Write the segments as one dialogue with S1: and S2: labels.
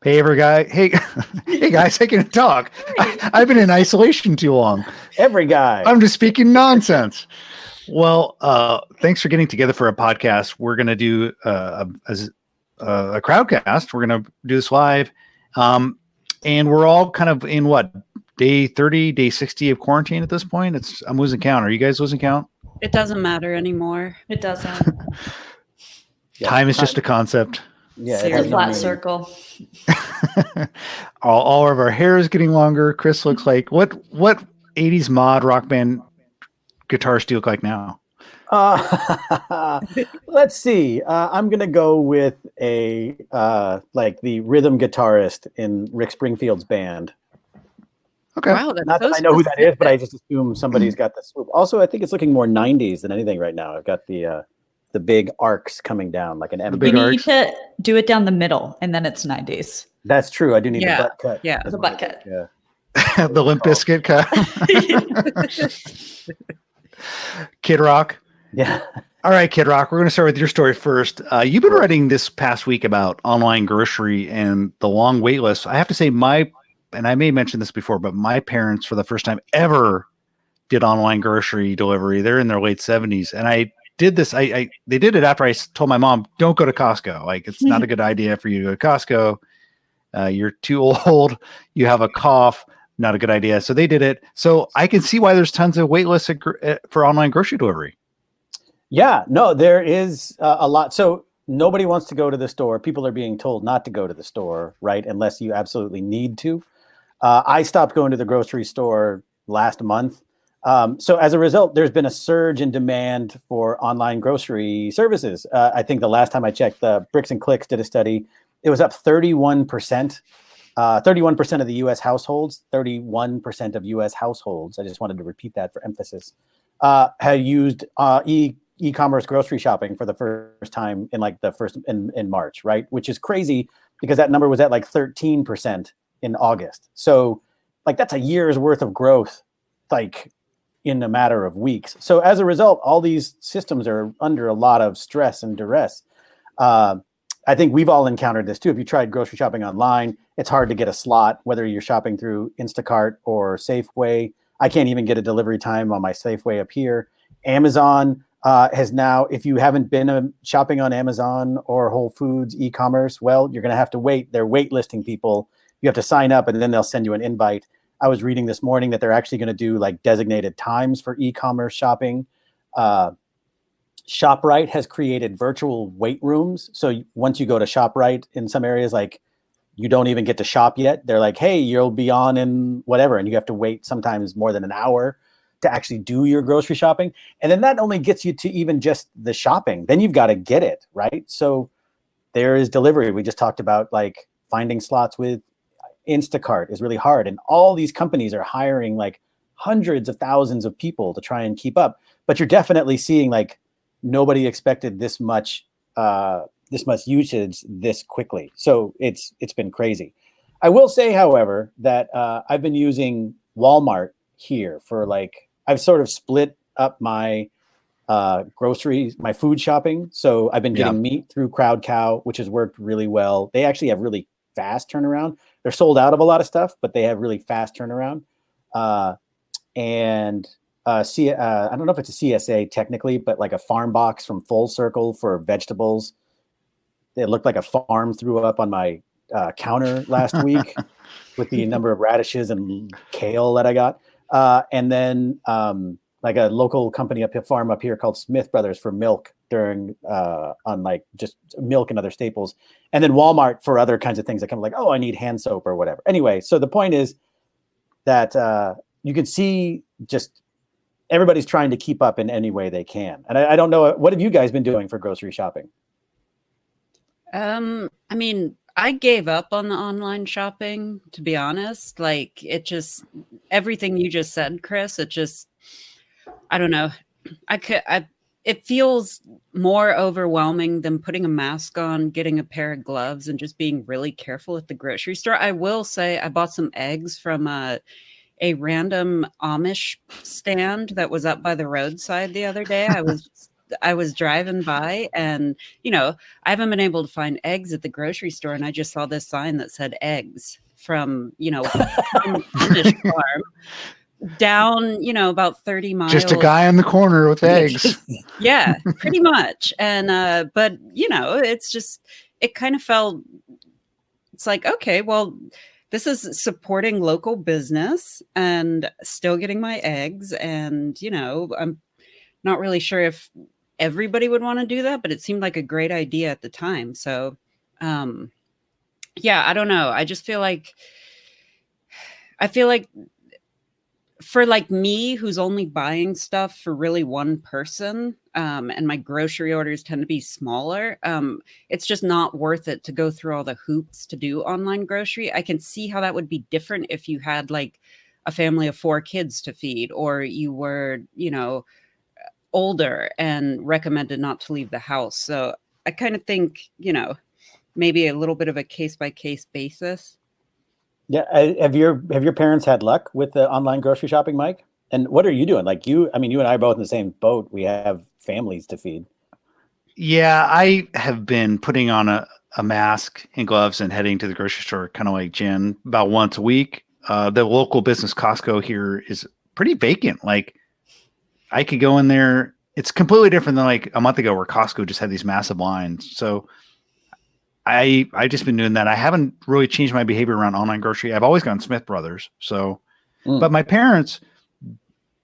S1: Hey, every guy. Hey, hey, guys, I can talk. I've been in isolation too long.
S2: Every guy.
S1: I'm just speaking nonsense. Well, thanks for getting together for a podcast. We're going to do a crowdcast. We're going to do this live. And we're all kind of in what, day 30, day 60 of quarantine at this point? I'm losing count. Are you guys losing count?
S3: It doesn't matter anymore.
S4: It doesn't.
S1: Time is just a concept.
S2: Yeah,
S4: It's a flat circle.
S1: all of our hair is getting longer. Chris looks like what 80s mod rock band guitars do you look like now?
S2: Let's see. I'm gonna go with a like the rhythm guitarist in Rick Springfield's band.
S1: Okay.
S3: Wow, that's
S2: Not that I know who that is, but I just assume somebody's got the swoop. Also, I think it's looking more 90s than anything right now. I've got the big arcs coming down like an M.
S4: You need to do it down the middle, and then it's 90s.
S2: That's true. I do need a butt cut.
S3: Yeah,
S4: the butt cut.
S2: Yeah.
S1: The Limp Bizkit cut. Kid Rock.
S2: Yeah.
S1: All right, Kid Rock. We're going to start with your story first. You've been writing this past week about online grocery and the long wait list. I have to say, and I may mention this before, but my parents, for the first time ever, did online grocery delivery. They're in their late 70s, and I did this. They did it after I told my mom, "Don't go to Costco. Like, it's not a good idea for you to go to Costco. You're too old. You have a cough. Not a good idea." So they did it. So I can see why there's tons of wait lists for online grocery delivery.
S2: Yeah, no, there is a lot. So nobody wants to go to the store. People are being told not to go to the store, right? Unless you absolutely need to. I stopped going to the grocery store last month. So as a result, there's been a surge in demand for online grocery services. I think the last time I checked, the Bricks and Clicks did a study. It was up 31%. 31% of the U.S. households, 31% of U.S. households, I just wanted to repeat that for emphasis, had used e-commerce grocery shopping for the first time in March, right? Which is crazy because that number was at like 13% in August. So like that's a year's worth of growth, like in a matter of weeks. So as a result, all these systems are under a lot of stress and duress. I think we've all encountered this too. If you tried grocery shopping online, it's hard to get a slot, whether you're shopping through Instacart or Safeway. I can't even get a delivery time on my Safeway up here. Amazon has now, if you haven't been shopping on Amazon or Whole Foods e-commerce, well, you're going to have to wait. They're waitlisting people. You have to sign up and then they'll send you an invite. I was reading this morning that they're actually going to do like designated times for e-commerce shopping. ShopRite has created virtual wait rooms. So once you go to ShopRite in some areas, like you don't even get to shop yet. They're like, hey, you'll be on in whatever. And you have to wait sometimes more than an hour to actually do your grocery shopping. And then that only gets you to even just the shopping. Then you've got to get it, right? So there is delivery. We just talked about like finding slots with Instacart is really hard. And all these companies are hiring like hundreds of thousands of people to try and keep up. But you're definitely seeing like nobody expected this much usage this quickly. So it's been crazy. I will say, however, that I've been using Walmart here for like, I've sort of split up my groceries, my food shopping. So I've been getting meat through Crowd Cow, which has worked really well. They actually have really fast turnaround. They're sold out of a lot of stuff, but they have really fast turnaround. I don't know if it's a CSA technically, but like a farm box from Full Circle for vegetables. It looked like a farm threw up on my counter last week with the number of radishes and kale that I got. And then like a local company farm up here called Smith Brothers for milk on like just milk and other staples. And then Walmart for other kinds of things that come like, oh, I need hand soap or whatever. Anyway, so the point is that you can see just everybody's trying to keep up in any way they can. And I don't know, what have you guys been doing for grocery shopping?
S3: I mean, I gave up on the online shopping, to be honest. Like everything you just said, Chris, I don't know. It feels more overwhelming than putting a mask on, getting a pair of gloves, and just being really careful at the grocery store. I will say I bought some eggs from a random Amish stand that was up by the roadside the other day. I was driving by and, I haven't been able to find eggs at the grocery store. And I just saw this sign that said eggs from, from British farm down, about 30 miles.
S1: Just a guy on the corner with eggs.
S3: Yeah, pretty much. And, but, it's just, it kind of felt, it's like, okay, well, this is supporting local business and still getting my eggs. And, I'm not really sure if everybody would want to do that, but it seemed like a great idea at the time. So, yeah, I don't know. I just feel like, for like me, who's only buying stuff for really one person, and my grocery orders tend to be smaller, it's just not worth it to go through all the hoops to do online grocery. I can see how that would be different if you had like a family of 4 kids to feed, or you were, older and recommended not to leave the house. So I kind of think, maybe a little bit of a case-by-case basis.
S2: Yeah. Have your parents had luck with the online grocery shopping, Mike? And what are you doing? Like you and I are both in the same boat. We have families to feed.
S1: Yeah, I have been putting on a mask and gloves and heading to the grocery store, kind of like Jen, about once a week. The local business Costco here is pretty vacant. Like I could go in there. It's completely different than like a month ago where Costco just had these massive lines. So I just been doing that. I haven't really changed my behavior around online grocery. I've always gone Smith Brothers. So, but my parents,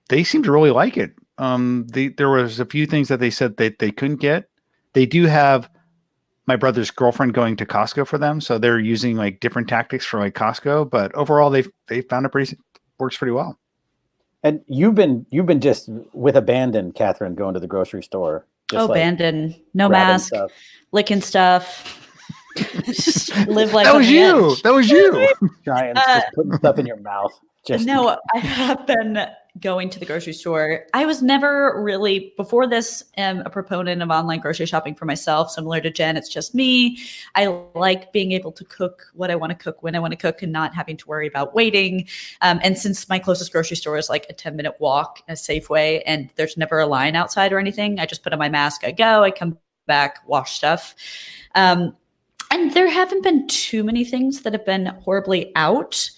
S1: they seem to really like it. There was a few things that they said that they couldn't get. They do have my brother's girlfriend going to Costco for them. So they're using like different tactics for like Costco, but overall they found it works pretty well.
S2: And you've been just with abandon, Catherine, going to the grocery store. Just
S4: abandon, no mask,
S2: stuff.
S4: Licking stuff. Just live like
S1: that was you. That was you.
S2: Giants just putting stuff in your mouth.
S4: No, I have been going to the grocery store. I was never really, before this, a proponent of online grocery shopping for myself. Similar to Jen, it's just me. I like being able to cook what I want to cook when I want to cook and not having to worry about waiting. And since my closest grocery store is like a 10-minute walk, a Safeway, and there's never a line outside or anything, I just put on my mask, I go, I come back, wash stuff. And there haven't been too many things that have been horribly out.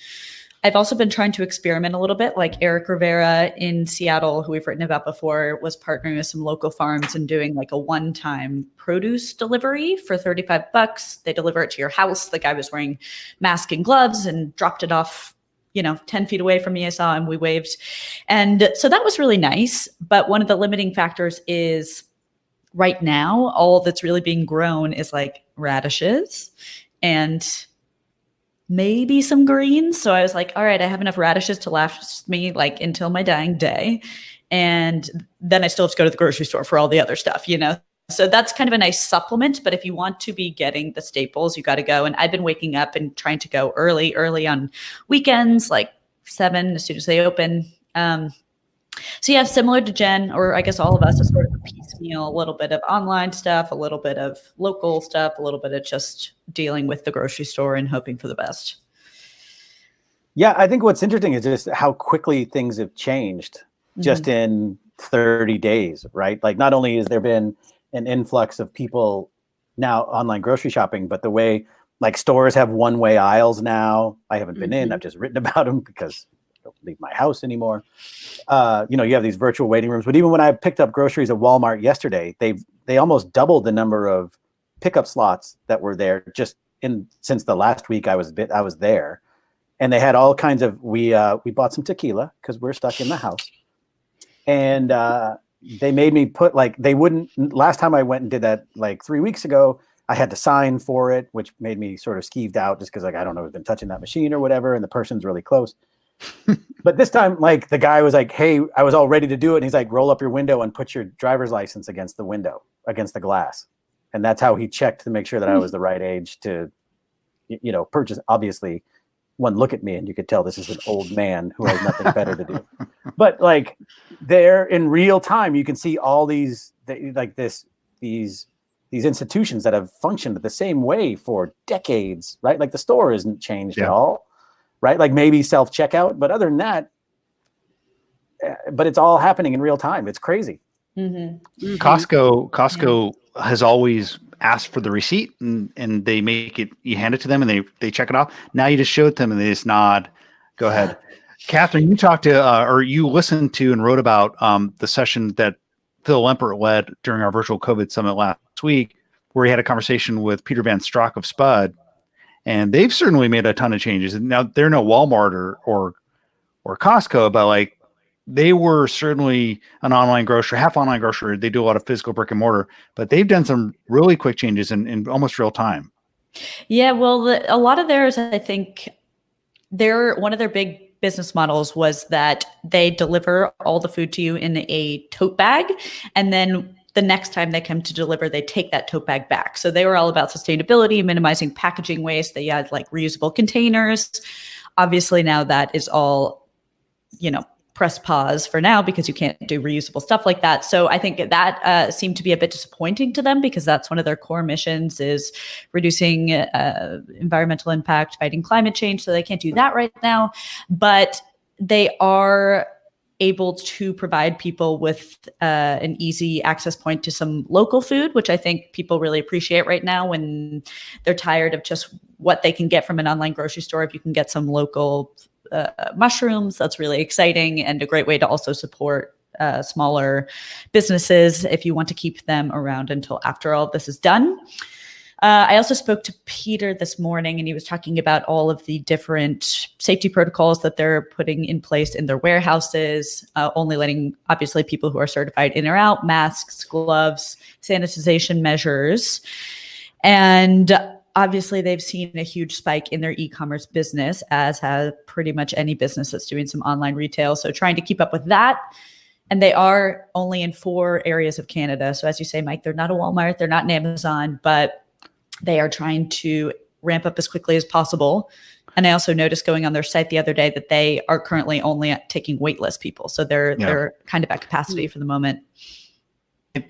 S4: I've also been trying to experiment a little bit, like Eric Rivera in Seattle, who we've written about before, was partnering with some local farms and doing like a one-time produce delivery for $35. They deliver it to your house. The guy was wearing mask and gloves and dropped it off, 10 feet away from me. I saw him, we waved. And so that was really nice. But one of the limiting factors is right now, all that's really being grown is like radishes and maybe some greens. So I was like, all right, I have enough radishes to last me like until my dying day. And then I still have to go to the grocery store for all the other stuff, So that's kind of a nice supplement. But if you want to be getting the staples, you got to go. And I've been waking up and trying to go early on weekends, like 7 as soon as they open. So yeah, similar to Jen, or I guess all of us, is sort of a piecemeal, a little bit of online stuff, a little bit of local stuff, a little bit of just dealing with the grocery store and hoping for the best.
S2: Yeah, I think what's interesting is just how quickly things have changed just in 30 days, right? Like not only has there been an influx of people now online grocery shopping, but the way like stores have one-way aisles now. I haven't been in, I've just written about them because don't leave my house anymore. You have these virtual waiting rooms, but even when I picked up groceries at Walmart yesterday, they almost doubled the number of pickup slots that were there just since the last week I was there. And they had all kinds of, we bought some tequila because we're stuck in the house. And they made me put last time I went and did that like 3 weeks ago, I had to sign for it, which made me sort of skeeved out just because I don't know who's been touching that machine or whatever. And the person's really close. But this time, like the guy was like, hey, I was all ready to do it. And he's like, roll up your window and put your driver's license against the window, against the glass. And that's how he checked to make sure that I was the right age to, purchase. Obviously, one look at me and you could tell this is an old man who has nothing better to do. But like there in real time, you can see all these institutions that have functioned the same way for decades, right? Like the store isn't changed at all. Right? Like maybe self-checkout, but other than that, but it's all happening in real time. It's crazy.
S1: Costco has always asked for the receipt, and they make it. You hand it to them, and they check it off. Now you just show it to them, and they just nod. Go ahead, Catherine. You talked to or you listened to and wrote about the session that Phil Lempert led during our virtual COVID summit last week, where he had a conversation with Peter Van Strock of Spud, and they've certainly made a ton of changes. And now they're no Walmart or Costco, but like they were certainly an online grocer, half online grocer. They do a lot of physical brick and mortar, but they've done some really quick changes in almost real time.
S4: Yeah, well, a lot of theirs, I think, one of their big business models was that they deliver all the food to you in a tote bag, and then the next time they come to deliver, they take that tote bag back. So they were all about sustainability, minimizing packaging waste. They had like reusable containers. Obviously now that is all, press pause for now because you can't do reusable stuff like that. So I think that seemed to be a bit disappointing to them because that's one of their core missions is reducing environmental impact, fighting climate change. So they can't do that right now, but they are able to provide people with an easy access point to some local food, which I think people really appreciate right now when they're tired of just what they can get from an online grocery store. If you can get some local mushrooms, that's really exciting and a great way to also support smaller businesses if you want to keep them around until after all of this is done. I also spoke to Peter this morning, and he was talking about all of the different safety protocols that they're putting in place in their warehouses, only letting, obviously, people who are certified in or out, masks, gloves, sanitization measures. And obviously, they've seen a huge spike in their e-commerce business, as has pretty much any business that's doing some online retail. So trying to keep up with that. And they are only in 4 areas of Canada. So as you say, Mike, they're not a Walmart, they're not an Amazon, but they are trying to ramp up as quickly as possible. And I also noticed going on their site the other day that they are currently only taking waitlist people. So they're kind of at capacity for the moment.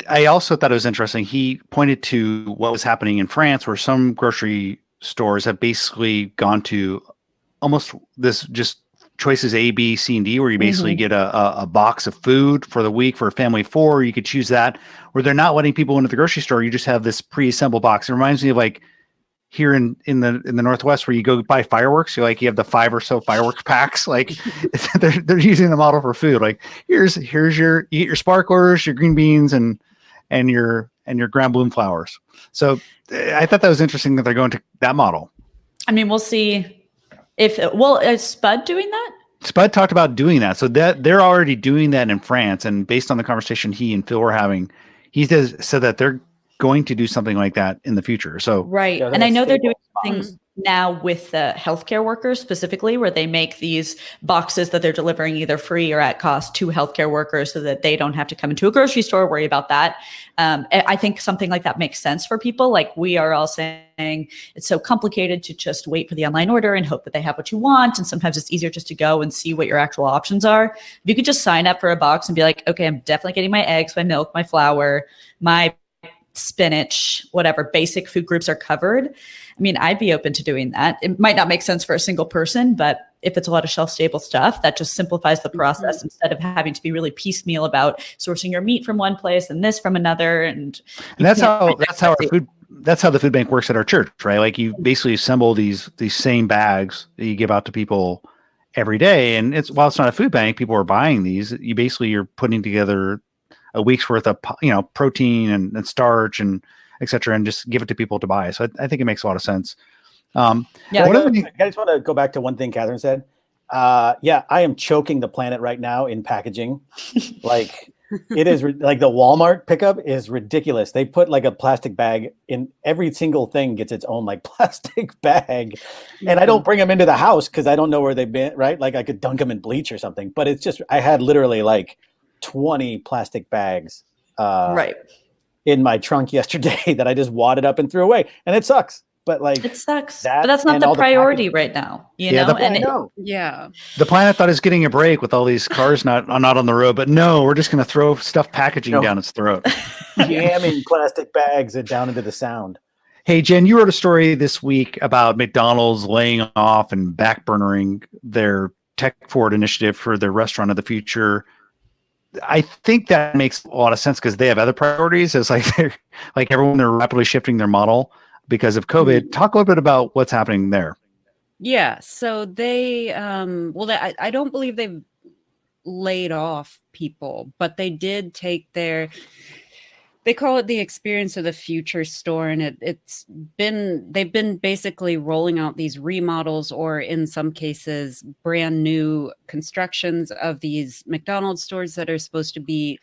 S1: I also thought it was interesting. He pointed to what was happening in France, where some grocery stores have basically gone to almost this just choices A, B, C, and D, where you basically get a box of food for the week for a family of 4. You could choose that, where they're not letting people into the grocery store. You just have this pre-assembled box. It reminds me of like here in the Northwest, where you go buy fireworks. You have the 5 or so fireworks packs. Like they're using the model for food. Like here's you get your sparklers, your green beans, and your ground bloom flowers. So I thought that was interesting that they're going to that model. I
S4: mean, we'll see. Is Spud doing that?
S1: Spud talked about doing that. So that they're already doing that in France. And based on the conversation he and Phil were having, he said that they're going to do something like that in the future. So
S4: right. Yeah, and I know they're doing things now with healthcare workers specifically, where they make these boxes that they're delivering either free or at cost to healthcare workers so that they don't have to come into a grocery store, worry about that. I think something like that makes sense for people. Like we are all saying it's so complicated to just wait for the online order and hope that they have what you want. And sometimes it's easier just to go and see what your actual options are. If you could just sign up for a box and be like, okay, I'm definitely getting my eggs, my milk, my flour, my spinach, whatever basic food groups are covered. I mean, I'd be open to doing that. It might not make sense for a single person, but if it's a lot of shelf-stable stuff, that just simplifies the process instead of having to be really piecemeal about sourcing your meat from one place and this from another. And
S1: that's how the food bank works at our church, right? Like you basically assemble these same bags that you give out to people every day. And while it's not a food bank, people are buying these. You're putting together a week's worth of protein and starch and et cetera, and just give it to people to buy. So I think it makes a lot of sense.
S2: I just want to go back to one thing Catherine said. I am choking the planet right now in packaging. Like it is like the Walmart pickup is ridiculous. They put like a plastic bag in every single thing gets its own like plastic bag. And I don't bring them into the house because I don't know where they've been, right? Like I could dunk them in bleach or something, but it's just, I had literally like 20 plastic bags in my trunk yesterday that I just wadded up and threw away. And it sucks. But like
S4: it sucks. But that's not the priority right now. You know?
S1: The planet thought it's getting a break with all these cars not on the road, but no, we're just gonna throw stuff packaging down its throat.
S2: Jamming plastic bags down into the sound.
S1: Hey Jen, you wrote a story this week about McDonald's laying off and backburnering their tech forward initiative for their restaurant of the future. I think that makes a lot of sense because they have other priorities. It's like they're like everyone, they're rapidly shifting their model because of COVID. Talk a little bit about what's happening there.
S3: Yeah. So they, I don't believe they've laid off people, but they did take they call it the experience of the future store. And they've been basically rolling out these remodels, or in some cases, brand new constructions of these McDonald's stores that are supposed to be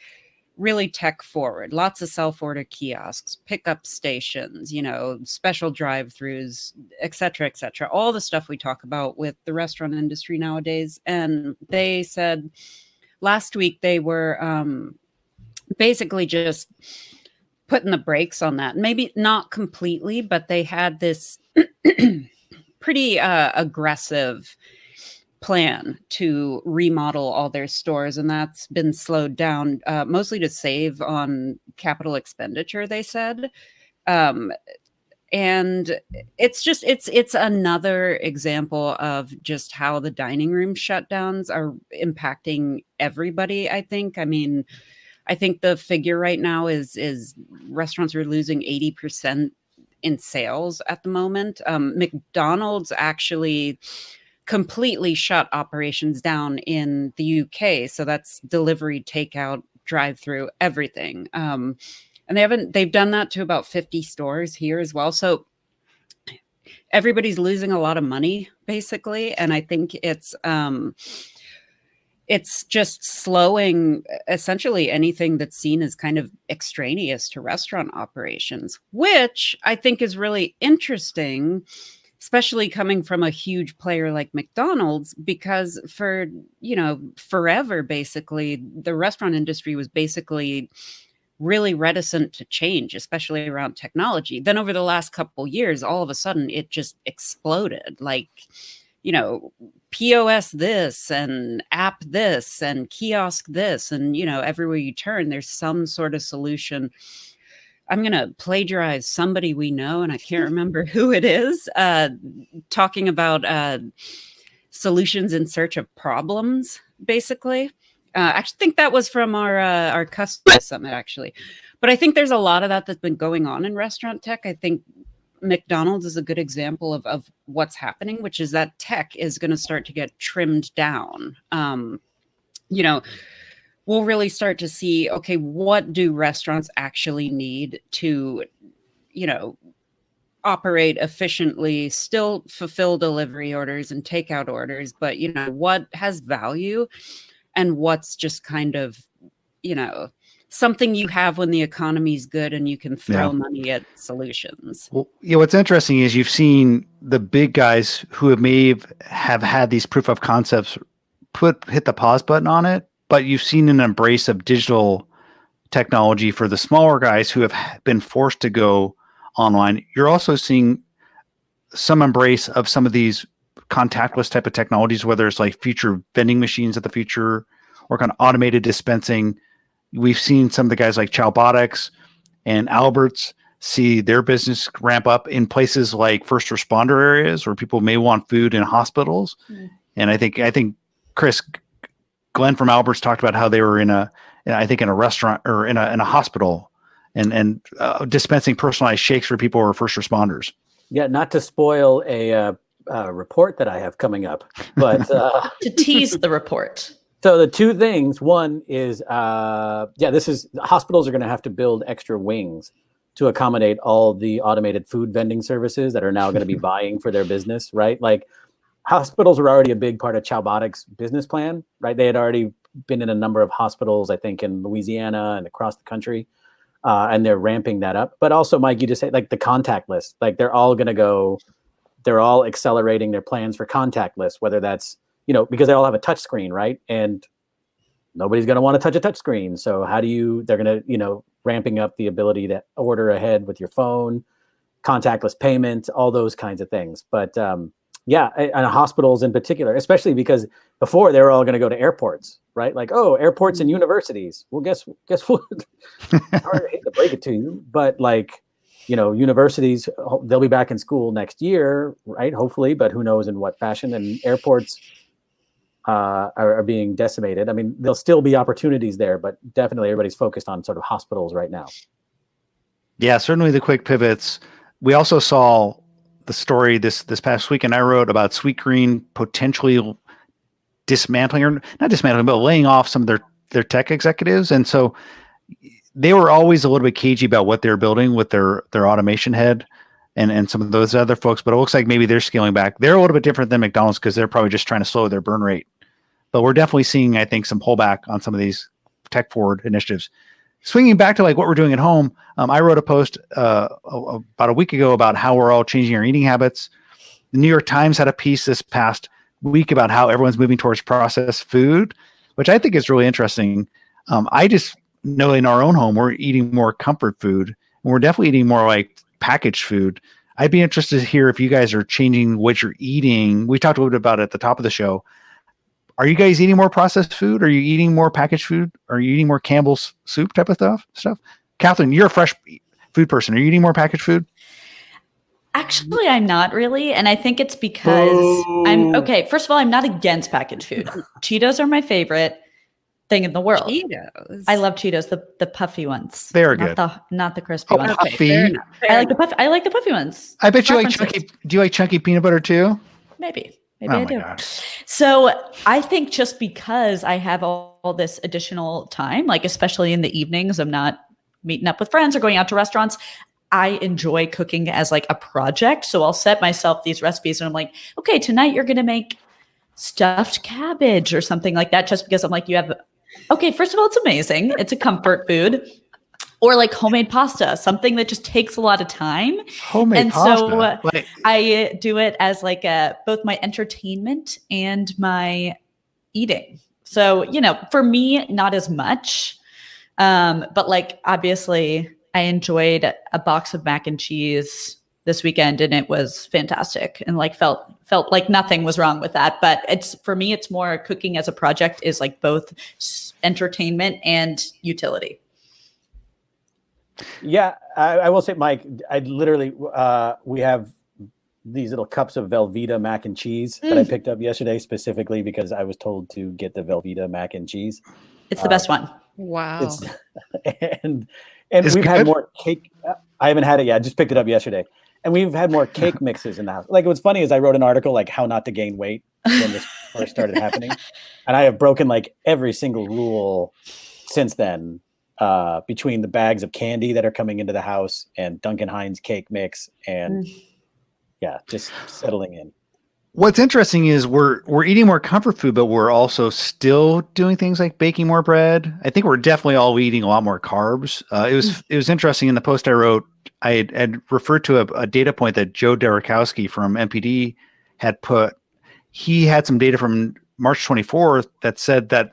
S3: really tech forward. Lots of self-order kiosks, pickup stations, special drive-throughs, et cetera, all the stuff we talk about with the restaurant industry nowadays. And they said last week they were basically just putting the brakes on that. Maybe not completely, but they had this pretty aggressive plan to remodel all their stores, and that's been slowed down mostly to save on capital expenditure, they said. And it's another example of just how the dining room shutdowns are impacting everybody, I think. I mean, I think the figure right now is restaurants are losing 80% in sales at the moment. McDonald's actually completely shut operations down in the UK. So that's delivery, takeout, drive-through, everything. And they've done that to about 50 stores here as well. So everybody's losing a lot of money, basically. And I think it's just slowing essentially anything that's seen as kind of extraneous to restaurant operations, which I think is really interesting, especially coming from a huge player like McDonald's, because for, forever, basically, the restaurant industry was basically really reticent to change, especially around technology. Then over the last couple years, all of a sudden it just exploded. Like, POS this and app this and kiosk this, and everywhere you turn, there's some sort of solution. I'm going to plagiarize somebody we know, and I can't remember who it is, talking about solutions in search of problems, basically. I actually think that was from our customer summit, actually. But I think there's a lot of that's been going on in restaurant tech. I think McDonald's is a good example of what's happening, which is that tech is going to start to get trimmed down. We'll really start to see, okay, what do restaurants actually need to, operate efficiently, still fulfill delivery orders and takeout orders, but, what has value and what's just kind of, something you have when the economy's good and you can throw money at solutions.
S1: Well, what's interesting is you've seen the big guys who have had these proof of concepts hit the pause button on it, but you've seen an embrace of digital technology for the smaller guys who have been forced to go online. You're also seeing some embrace of some of these contactless type of technologies, whether it's like future vending machines at the future or kind of automated dispensing. We've seen some of the guys like Chowbotics and Alberts see their business ramp up in places like first responder areas where people may want food in hospitals. And I think Glenn from Alberts talked about how they were in a restaurant or in a hospital and dispensing personalized shakes for people who are first responders.
S2: Yeah, not to spoil a report that I have coming up, but
S4: to tease the report.
S2: So the two things, one is, hospitals are going to have to build extra wings to accommodate all the automated food vending services that are now going to be buying for their business, right? Like hospitals were already a big part of Chowbotics' business plan, right? They had already been in a number of hospitals, I think in Louisiana and across the country, and they're ramping that up. But also, Mike, you just said like the contactless, like they're all accelerating their plans for contactless, whether that's, because they all have a touch screen, right? And nobody's going to want to touch a touch screen. So they're going to, ramping up the ability to order ahead with your phone, contactless payment, all those kinds of things. But and hospitals in particular, especially because before they were all going to go to airports, right? Like, oh, airports and universities. Well, guess what? I hate to break it to you, but like, universities, they'll be back in school next year, right? Hopefully, but who knows in what fashion. And airports, are being decimated. I mean, there'll still be opportunities there, but definitely everybody's focused on sort of hospitals right now.
S1: Yeah, certainly the quick pivots. We also saw the story this past weekend. I wrote about Sweet Green potentially dismantling, or not dismantling, but laying off some of their tech executives. And so they were always a little bit cagey about what they're building with their automation head and some of those other folks. But it looks like maybe they're scaling back. They're a little bit different than McDonald's because they're probably just trying to slow their burn rate. But we're definitely seeing, I think, some pullback on some of these tech forward initiatives. Swinging back to like what we're doing at home, I wrote a post about a week ago about how we're all changing our eating habits. The New York Times had a piece this past week about how everyone's moving towards processed food, which I think is really interesting. I just know in our own home, we're eating more comfort food, and we're definitely eating more like packaged food. I'd be interested to hear if you guys are changing what you're eating. We talked a little bit about it at the top of the show. Are you guys eating more processed food? Are you eating more packaged food? Are you eating more Campbell's soup type of stuff? Catherine, you're a fresh food person. Are you eating more packaged food?
S4: Actually, I'm not really. And I think it's because first of all, I'm not against packaged food. Cheetos are my favorite thing in the world.
S3: Cheetos.
S4: I love Cheetos, the puffy ones.
S1: They are good.
S4: Not the crispy ones.
S1: Puffy.
S3: Fair enough.
S4: I like the puffy ones.
S1: I bet you like chunky. Do you like chunky peanut butter too?
S4: Maybe
S1: Oh
S4: I
S1: my
S4: do.
S1: gosh.
S4: So I think just because I have all this additional time, like especially in the evenings, I'm not meeting up with friends or going out to restaurants. I enjoy cooking as like a project. So I'll set myself these recipes and I'm like, okay, tonight you're going to make stuffed cabbage or something like that. Just because I'm like, first of all, it's amazing. It's a comfort food. Or like homemade pasta, something that just takes a lot of time.
S1: Homemade pasta.
S4: So I do it as like both my entertainment and my eating. So, for me, not as much. But like, obviously, I enjoyed a box of mac and cheese this weekend and it was fantastic and like felt like nothing was wrong with that. But for me, it's more cooking as a project is like both entertainment and utility.
S2: Yeah, I will say, Mike, I literally, we have these little cups of Velveeta mac and cheese that I picked up yesterday specifically because I was told to get the Velveeta mac and cheese.
S4: It's the best one.
S3: Wow.
S2: And we've had more cake. I haven't had it yet. I just picked it up yesterday. And we've had more cake mixes in the house. Like, what's funny is I wrote an article like how not to gain weight when this first started happening. And I have broken like every single rule since then. Between the bags of candy that are coming into the house and Duncan Hines cake mix and just settling in.
S1: What's interesting is we're eating more comfort food, but we're also still doing things like baking more bread. I think we're definitely all eating a lot more carbs. It was interesting in the post I wrote. I had referred to a data point that Joe Derikowski from MPD had put. He had some data from March 24th that said that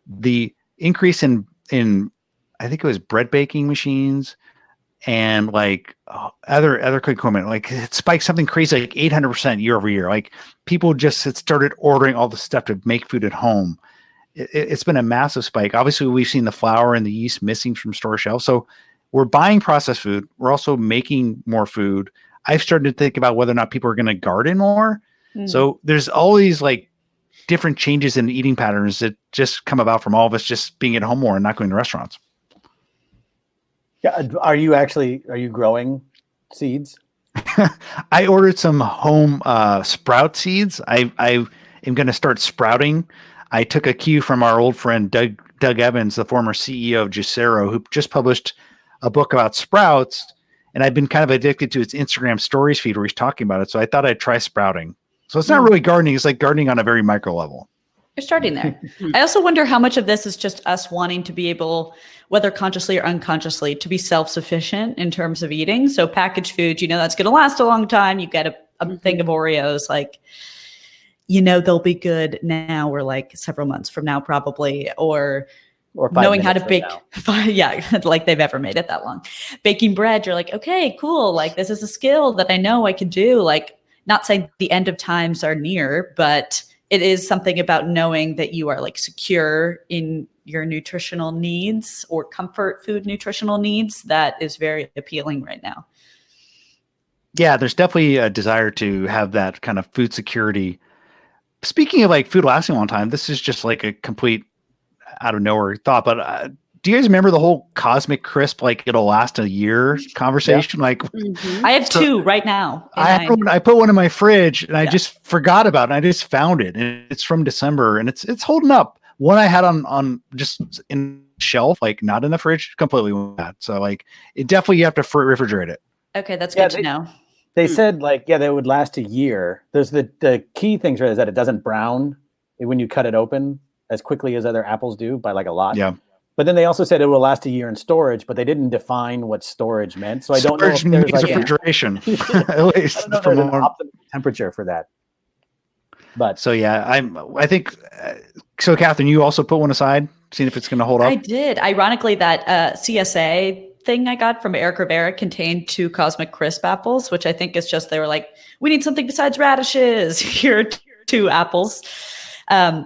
S1: the increase in I think it was bread baking machines and like other quick equipment, like it spiked something crazy, like 800% year over year. Like people just had started ordering all the stuff to make food at home. It's been a massive spike. Obviously, we've seen the flour and the yeast missing from store shelves. So we're buying processed food. We're also making more food. I've started to think about whether or not people are going to garden more. So there's all these like different changes in eating patterns that just come about from all of us just being at home more and not going to restaurants.
S2: Yeah, are you growing seeds?
S1: I ordered some home sprout seeds. I am going to start sprouting. I took a cue from our old friend Doug Evans, the former CEO of Juicero, who just published a book about sprouts, and I've been kind of addicted to his Instagram stories feed where he's talking about it. So I thought I'd try sprouting. So it's not really gardening; it's like gardening on a very micro level.
S4: You're starting there. I also wonder how much of this is just us wanting to be able, whether consciously or unconsciously, to be self-sufficient in terms of eating. So packaged food, that's going to last a long time. You get a thing of Oreos, like, they'll be good now or like several months from now, probably, or knowing how to bake. Like they've ever made it that long. Baking bread, you're like, okay, cool. Like this is a skill that I know I can do. Like, not saying the end of times are near, but it is something about knowing that you are like secure in your nutritional needs or comfort food nutritional needs that is very appealing right now.
S1: Yeah, there's definitely a desire to have that kind of food security. speaking of like food lasting a long time, this is just like a complete out of nowhere thought, but do you guys remember the whole Cosmic Crisp, like it'll last a year conversation? Yeah. Like
S4: I have two right now.
S1: I put one in my fridge and I just forgot about it. And I just found it, and it's from December, and it's holding up. One I had on just in shelf, like not in the fridge, completely with that. So like it definitely, you have to refrigerate it.
S4: Okay, that's good to know.
S2: They said like, they would last a year. There's the key things is that it doesn't brown when you cut it open as quickly as other apples do, by like a lot.
S1: Yeah.
S2: But then they also said it will last a year in storage, but they didn't define what storage meant. So I don't know if there's like
S1: refrigeration, at least
S2: I don't know if there's an optimal temperature for that. But
S1: so yeah, I think so. Catherine, you also put one aside, seeing if it's going to hold up.
S4: I did. Ironically, that CSA thing I got from Eric Rivera contained 2 Cosmic Crisp apples, which I think is just, they were like, we need something besides radishes. Here are 2 apples.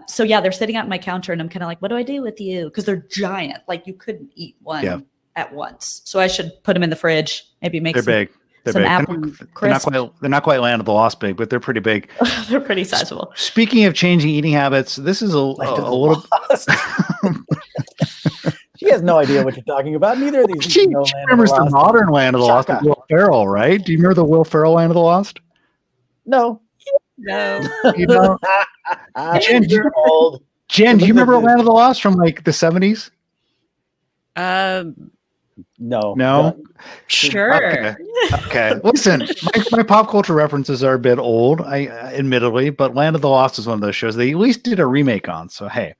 S4: So yeah, they're sitting out on my counter, and I'm kind of like, what do I do with you? Because they're giant. Like you couldn't eat one at once. So I should put them in the fridge. Maybe make some
S1: big. They're
S4: some
S1: big.
S4: apple
S1: They're not quite Land of the Lost big, but they're pretty big.
S4: They're pretty sizable.
S1: Speaking of changing eating habits, this is a little.
S2: She has no idea what you're talking about. Neither of these.
S1: She remembers the modern Land of the Lost with Will Ferrell, right? Do you remember the Will Ferrell Land of the Lost?
S2: No.
S3: No.
S1: You know, Jen, do you remember Land of the Lost from like the 70s?
S2: No.
S3: Sure.
S1: Okay. Listen, my pop culture references are a bit old, admittedly, but Land of the Lost is one of those shows they at least did a remake on. So hey,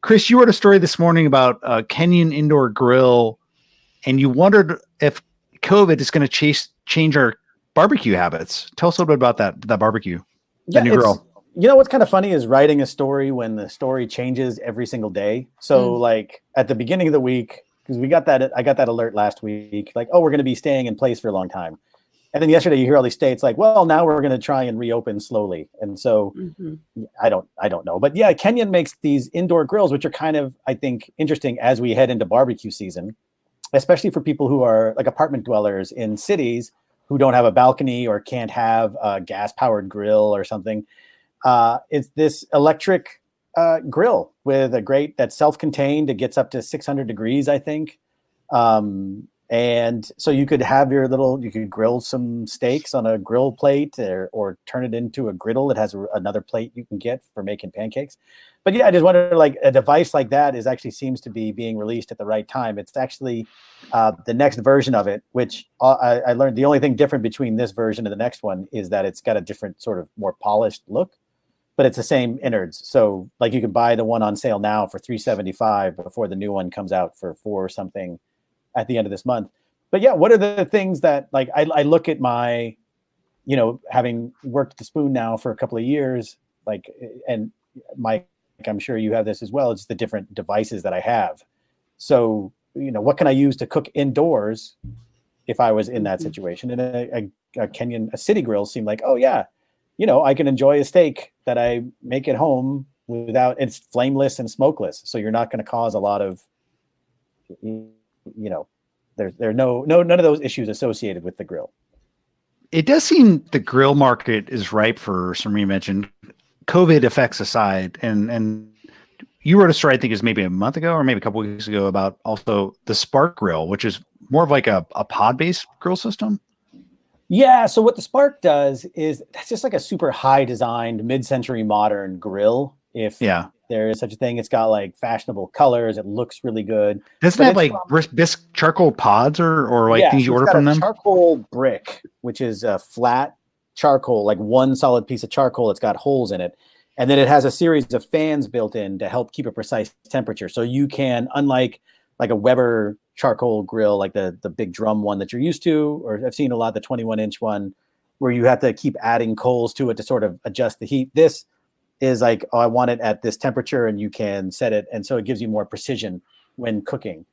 S1: Chris, you wrote a story this morning about a Kenyan indoor grill, and you wondered if COVID is going to change our barbecue habits. Tell us a little bit about that barbecue. New grill.
S2: You know what's kind of funny is writing a story when the story changes every single day. So like at the beginning of the week, because I got that alert last week, like, oh, we're going to be staying in place for a long time. And then yesterday you hear all these states like, well, now we're going to try and reopen slowly. And so I don't know. But yeah, Kenyan makes these indoor grills, which are kind of, I think, interesting as we head into barbecue season, especially for people who are like apartment dwellers in cities who don't have a balcony or can't have a gas-powered grill or something. It's this electric grill with a grate that's self-contained. It gets up to 600 degrees, I think. And so you could have you could grill some steaks on a grill plate or turn it into a griddle. It has another plate you can get for making pancakes. But yeah, I just wonder, like a device like that seems to be being released at the right time. It's actually the next version of it, which I learned the only thing different between this version and the next one is that it's got a different sort of more polished look, but it's the same innards. So like you can buy the one on sale now for $375 before the new one comes out for $4 or something at the end of this month. But yeah, what are the things that like I look at my, having worked the spoon now for a couple of years, like, and Mike, I'm sure you have this as well. It's the different devices that I have. So, what can I use to cook indoors if I was in that situation? And a city grill seemed like, oh yeah, I can enjoy a steak that I make at home it's flameless and smokeless. So you're not going to cause a lot of, there are none of those issues associated with the grill.
S1: It does seem the grill market is ripe for some reinvention, COVID effects aside. And you wrote a story, I think it was maybe a month ago or maybe a couple of weeks ago, about also the Spark grill, which is more of like a pod-based grill system.
S2: Yeah. So what the Spark does is that's just like a super high designed mid-century modern grill. If there is such a thing, it's got like fashionable colors. It looks really good.
S1: Doesn't it have like bisque charcoal pods or like things you order from them?
S2: Charcoal brick, which is a flat charcoal, like one solid piece of charcoal. It's got holes in it. And then it has a series of fans built in to help keep a precise temperature. So you can, unlike like a Weber charcoal grill, like the big drum one that you're used to, or I've seen a lot, the 21-inch one, where you have to keep adding coals to it to sort of adjust the heat. This is like, oh, I want it at this temperature, and you can set it. And so it gives you more precision when cooking.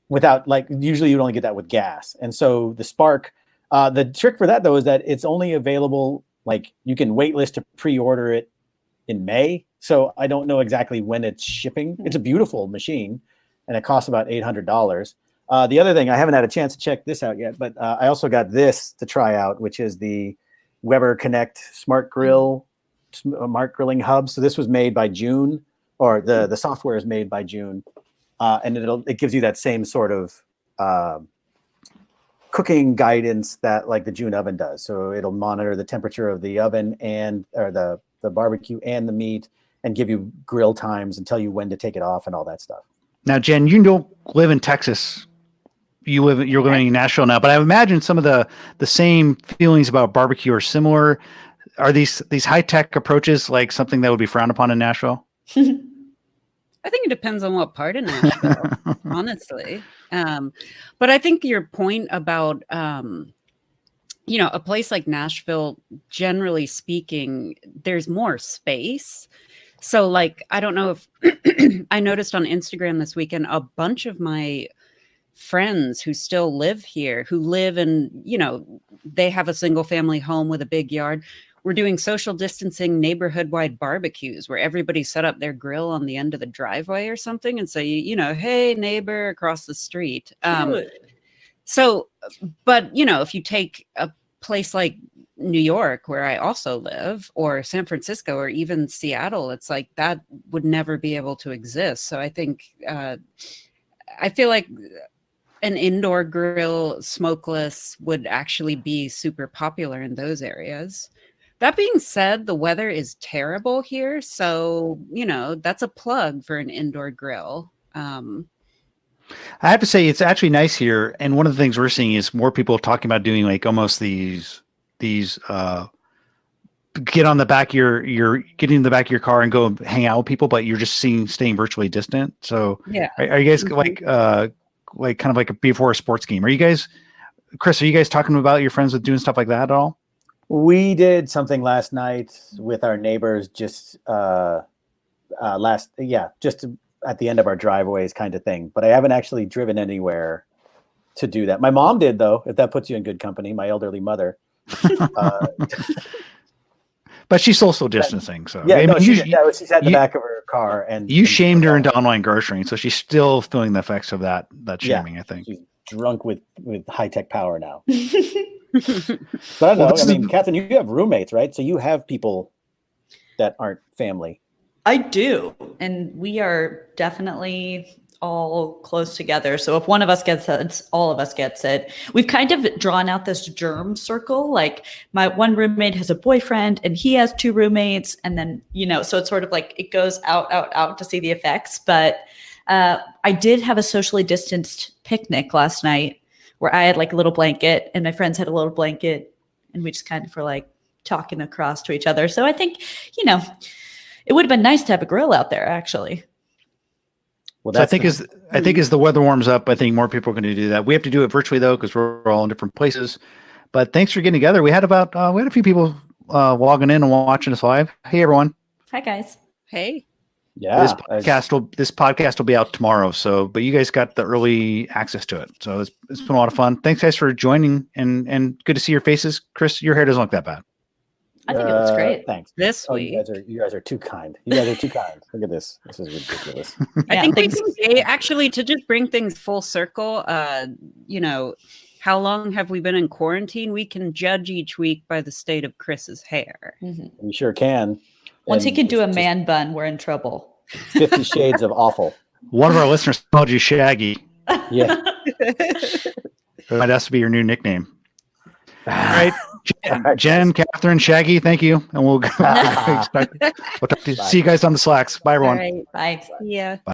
S2: Without, like, usually you'd only get that with gas. And so the Spark, the trick for that though, is that it's only available, like you can waitlist to pre-order it in May. So I don't know exactly when it's shipping. It's a beautiful machine and it costs about $800. The other thing, I haven't had a chance to check this out yet, but I also got this to try out, which is the Weber Connect Smart Grill smart grilling hubs. So this was made by June, or the software is made by June, and it gives you that same sort of cooking guidance that like the June oven does. So it'll monitor the temperature of the oven or the barbecue and the meat, and give you grill times and tell you when to take it off and all that stuff.
S1: Now, Jen, you don't live in Texas. You're living in Nashville now, but I imagine some of the same feelings about barbecue are similar. Are these high-tech approaches like something that would be frowned upon in Nashville?
S3: I think it depends on what part of Nashville, honestly. But I think your point about, a place like Nashville, generally speaking, there's more space. So like, I don't know if I noticed on Instagram this weekend, a bunch of my friends who still live here, who live in, they have a single family home with a big yard. We're doing social distancing neighborhood-wide barbecues where everybody set up their grill on the end of the driveway or something. And so, hey, neighbor across the street. So, but, if you take a place like New York, where I also live, or San Francisco, or even Seattle, it's like that would never be able to exist. So I think, I feel like an indoor grill, smokeless, would actually be super popular in those areas. That being said, the weather is terrible here. So, that's a plug for an indoor grill.
S1: I have to say, it's actually nice here. And one of the things we're seeing is more people talking about doing like almost these get on the back of you're getting in the back of your car and go hang out with people, but you're just staying virtually distant. So
S3: yeah.
S1: Are you guys like kind of like a before a sports game? Chris, are you guys talking about your friends with doing stuff like that at all?
S2: We did something last night with our neighbors, just at the end of our driveways kind of thing. But I haven't actually driven anywhere to do that. My mom did, though, if that puts you in good company, my elderly mother.
S1: But she's social distancing. So
S2: yeah, she's at the back of her car. And
S1: you shamed her into online grocerying. So she's still feeling the effects of that shaming, I think.
S2: She's drunk with high-tech power now. But I don't know. Catherine, you have roommates, right? So you have people that aren't family.
S4: I do. And we are definitely all close together. So if one of us gets it, all of us gets it. We've kind of drawn out this germ circle. Like my one roommate has a boyfriend and he has two roommates. And then, so it's sort of like it goes out to see the effects. But I did have a socially distanced picnic last night where I had like a little blanket and my friends had a little blanket and we just kind of were like talking across to each other. So I think, it would have been nice to have a grill out there actually.
S2: Well,
S1: so I think as the weather warms up, I think more people are going to do that. We have to do it virtually though, because we're all in different places, but thanks for getting together. We had a few people logging in and watching us live. Hey everyone.
S4: Hi guys.
S3: Hey.
S2: Yeah,
S1: this podcast will be out tomorrow. So, but you guys got the early access to it. So it's been a lot of fun. Thanks guys for joining and good to see your faces. Chris, your hair doesn't look that bad.
S4: I think it looks great.
S2: Thanks.
S3: This week.
S2: You guys are too kind. Look at this. This is ridiculous.
S3: I think we can say, actually, to just bring things full circle, how long have we been in quarantine? We can judge each week by the state of Chris's hair.
S4: Mm-hmm.
S2: We sure can.
S4: Once he can do a man bun, we're in trouble.
S2: 50 shades of awful.
S1: One of our listeners called you Shaggy.
S2: Yeah.
S1: That has to be your new nickname. All right. Jen, Catherine, Shaggy, thank you. And we'll talk to see you guys on the Slacks. Bye, everyone.
S3: All right.
S4: Bye.
S3: Yeah.
S1: Bye.